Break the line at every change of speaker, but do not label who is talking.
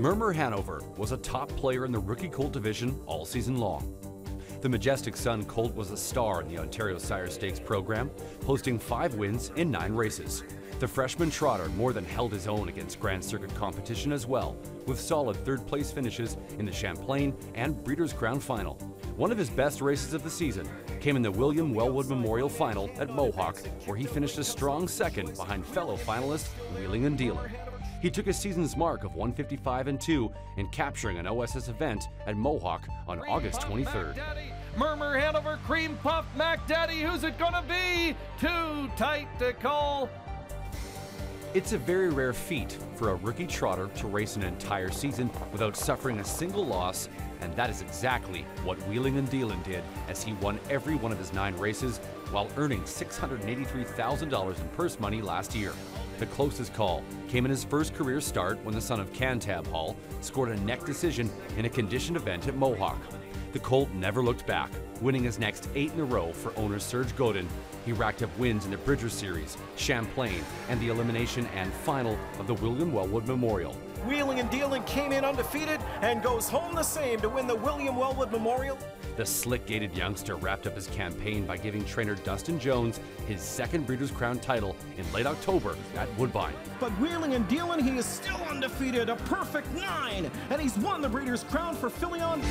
Murmur Hanover was a top player in the rookie colt division all season long. The majestic son Colt was a star in the Ontario Sire Stakes program, posting 5 wins in 9 races. The freshman trotter more than held his own against Grand Circuit competition as well, with solid third-place finishes in the Champlain and Breeders' Crown Final. One of his best races of the season came in the William Wellwood Memorial Final at Mohawk, where he finished a strong second behind fellow finalist William N Dealin. He took a season's mark of 155-2 in capturing an OSS event at Mohawk on August 23rd.
Murmur Hanover, Cream Puff, Mac Daddy, who's it gonna be? Too tight to call.
It's a very rare feat for a rookie trotter to race an entire season without suffering a single loss, and that is exactly what William N Dealin did, as he won every one of his 9 races while earning $683,000 in purse money last year. The closest call came in his first career start when the son of Cantab Hall scored a neck decision in a conditioned event at Mohawk. The Colt never looked back, winning his next 8 in a row for owner Serge Godin. He racked up wins in the Bridger Series, Champlain, and the elimination and final of the William Wellwood Memorial.
Wheeling and Dealing came in undefeated and goes home the same to win the William Wellwood Memorial.
The slick-gaited youngster wrapped up his campaign by giving trainer Dustin Jones his second Breeders' Crown title in late October at Woodbine.
But Wheeling and Dealing, he is still undefeated, a perfect 9, and he's won the Breeders' Crown for filling on.